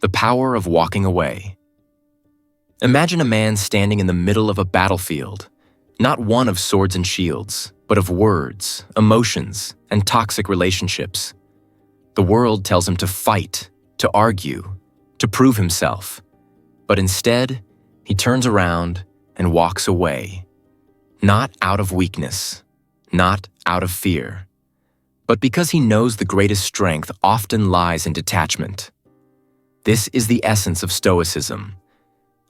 The power of walking away. Imagine a man standing in the middle of a battlefield, not one of swords and shields, but of words, emotions, and toxic relationships. The world tells him to fight, to argue, to prove himself. But instead, he turns around and walks away. Not out of weakness, not out of fear, but because he knows the greatest strength often lies in detachment. This is the essence of Stoicism,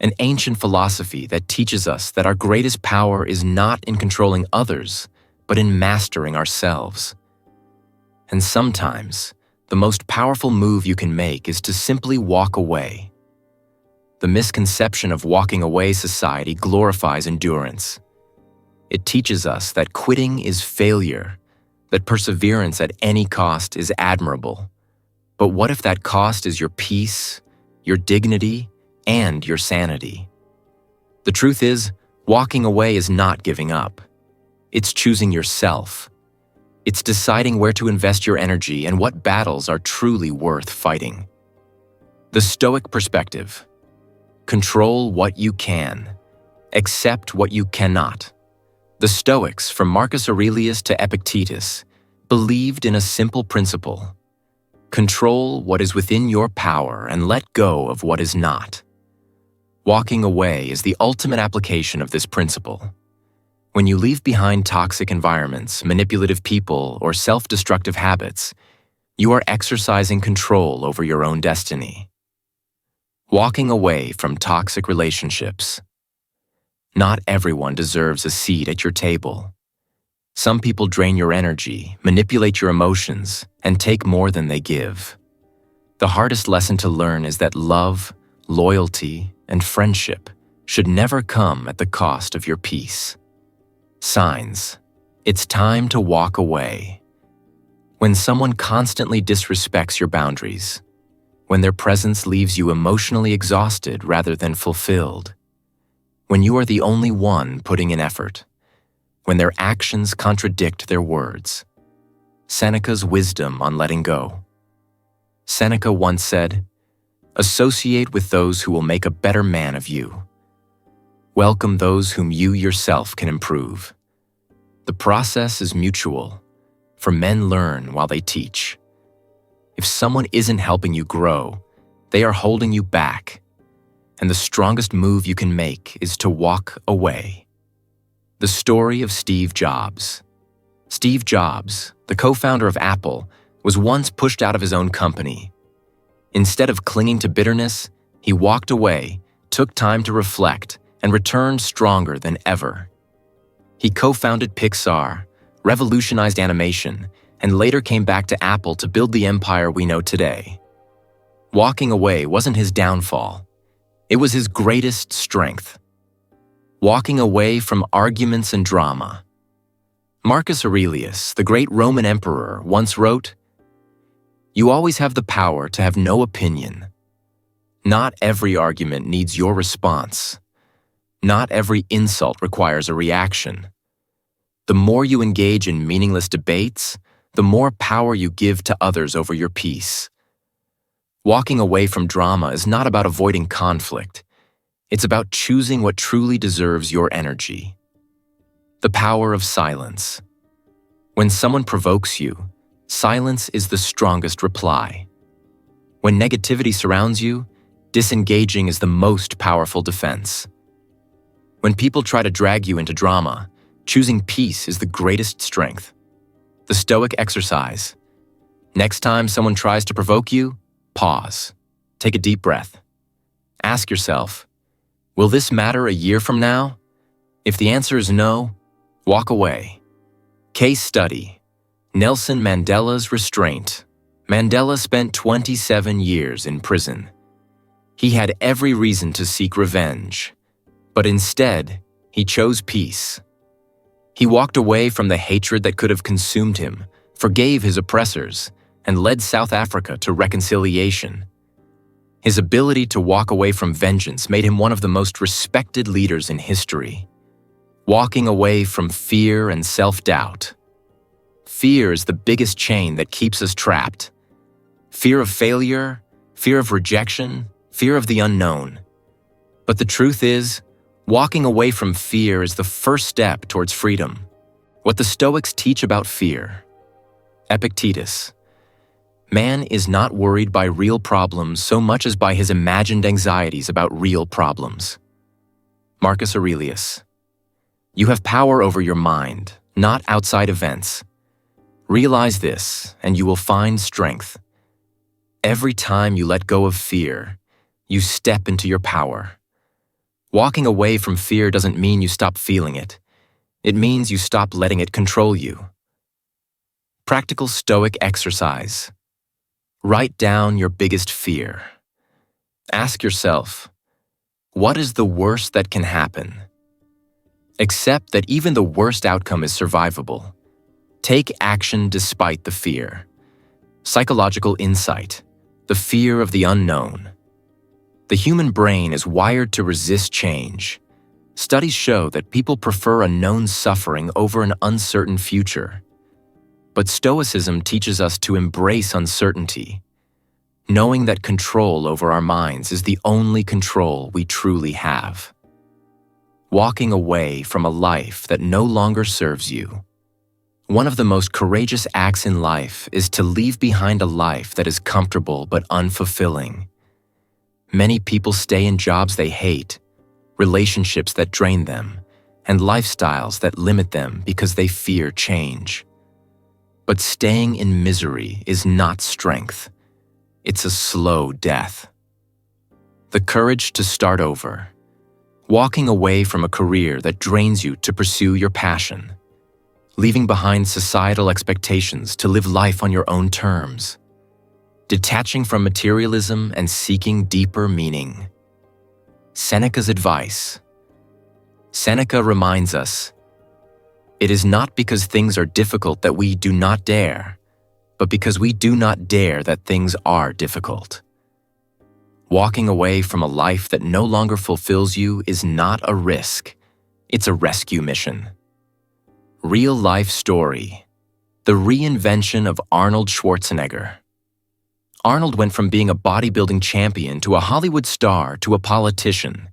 an ancient philosophy that teaches us that our greatest power is not in controlling others, but in mastering ourselves. And sometimes, the most powerful move you can make is to simply walk away. The misconception of walking away society glorifies endurance. It teaches us that quitting is failure, that perseverance at any cost is admirable. But what if that cost is your peace, your dignity, and your sanity? The truth is, walking away is not giving up. It's choosing yourself. It's deciding where to invest your energy and what battles are truly worth fighting. The Stoic perspective. Control what you can. Accept what you cannot. The Stoics, from Marcus Aurelius to Epictetus, believed in a simple principle. Control what is within your power and let go of what is not. Walking away is the ultimate application of this principle. When you leave behind toxic environments, manipulative people, or self-destructive habits, you are exercising control over your own destiny. Walking away from toxic relationships. Not everyone deserves a seat at your table. Some people drain your energy, manipulate your emotions, and take more than they give. The hardest lesson to learn is that love, loyalty, and friendship should never come at the cost of your peace. Signs. It's time to walk away. When someone constantly disrespects your boundaries, when their presence leaves you emotionally exhausted rather than fulfilled, when you are the only one putting in effort, when their actions contradict their words. Seneca's wisdom on letting go. Seneca once said, "Associate with those who will make a better man of you. Welcome those whom you yourself can improve." The process is mutual, for men learn while they teach. If someone isn't helping you grow, they are holding you back, and the strongest move you can make is to walk away. The story of Steve Jobs. Steve Jobs, the co-founder of Apple, was once pushed out of his own company. Instead of clinging to bitterness, he walked away, took time to reflect, and returned stronger than ever. He co-founded Pixar, revolutionized animation, and later came back to Apple to build the empire we know today. Walking away wasn't his downfall. It was his greatest strength. Walking away from arguments and drama. Marcus Aurelius, the great Roman emperor, once wrote, "You always have the power to have no opinion. Not every argument needs your response. Not every insult requires a reaction. The more you engage in meaningless debates, the more power you give to others over your peace." Walking away from drama is not about avoiding conflict. It's about choosing what truly deserves your energy. The power of silence. When someone provokes you, silence is the strongest reply. When negativity surrounds you, disengaging is the most powerful defense. When people try to drag you into drama, choosing peace is the greatest strength. The Stoic exercise. Next time someone tries to provoke you, pause. Take a deep breath. Ask yourself, will this matter a year from now? If the answer is no, walk away. Case study. Nelson Mandela's restraint. Mandela spent 27 years in prison. He had every reason to seek revenge, but instead, he chose peace. He walked away from the hatred that could have consumed him, forgave his oppressors, and led South Africa to reconciliation. His ability to walk away from vengeance made him one of the most respected leaders in history. Walking away from fear and self-doubt. Fear is the biggest chain that keeps us trapped. Fear of failure, fear of rejection, fear of the unknown. But the truth is, walking away from fear is the first step towards freedom. What the Stoics teach about fear. Epictetus. Man is not worried by real problems so much as by his imagined anxieties about real problems. Marcus Aurelius. You have power over your mind, not outside events. Realize this, and you will find strength. Every time you let go of fear, you step into your power. Walking away from fear doesn't mean you stop feeling it. It means you stop letting it control you. Practical Stoic exercise. Write down your biggest fear. Ask yourself, what is the worst that can happen? Accept that even the worst outcome is survivable. Take action despite the fear. Psychological insight. The fear of the unknown. The human brain is wired to resist change. Studies show that people prefer a known suffering over an uncertain future. But Stoicism teaches us to embrace uncertainty, knowing that control over our minds is the only control we truly have. Walking away from a life that no longer serves you. One of the most courageous acts in life is to leave behind a life that is comfortable but unfulfilling. Many people stay in jobs they hate, relationships that drain them, and lifestyles that limit them because they fear change. But staying in misery is not strength. It's a slow death. The courage to start over. Walking away from a career that drains you to pursue your passion. Leaving behind societal expectations to live life on your own terms. Detaching from materialism and seeking deeper meaning. Seneca's advice. Seneca reminds us, it is not because things are difficult that we do not dare, but because we do not dare that things are difficult. Walking away from a life that no longer fulfills you is not a risk, it's a rescue mission. Real-life story. The reinvention of Arnold Schwarzenegger. Arnold went from being a bodybuilding champion to a Hollywood star to a politician.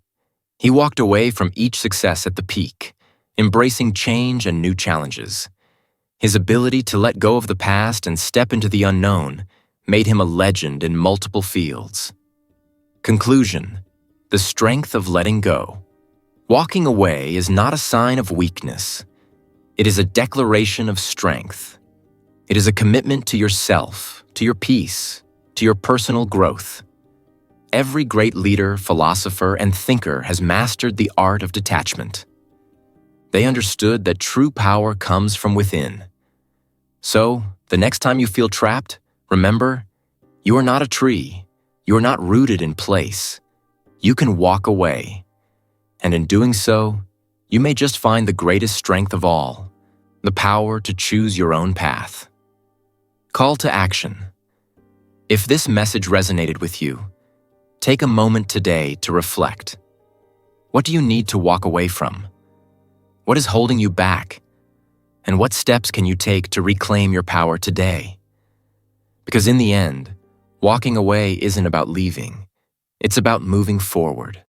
He walked away from each success at the peak, embracing change and new challenges. His ability to let go of the past and step into the unknown made him a legend in multiple fields. Conclusion. The strength of letting go. Walking away is not a sign of weakness. It is a declaration of strength. It is a commitment to yourself, to your peace, to your personal growth. Every great leader, philosopher, and thinker has mastered the art of detachment. They understood that true power comes from within. So, the next time you feel trapped, remember, you are not a tree. You are not rooted in place. You can walk away. And in doing so, you may just find the greatest strength of all, the power to choose your own path. Call to action. If this message resonated with you, take a moment today to reflect. What do you need to walk away from? What is holding you back? And what steps can you take to reclaim your power today? Because in the end, walking away isn't about leaving. It's about moving forward.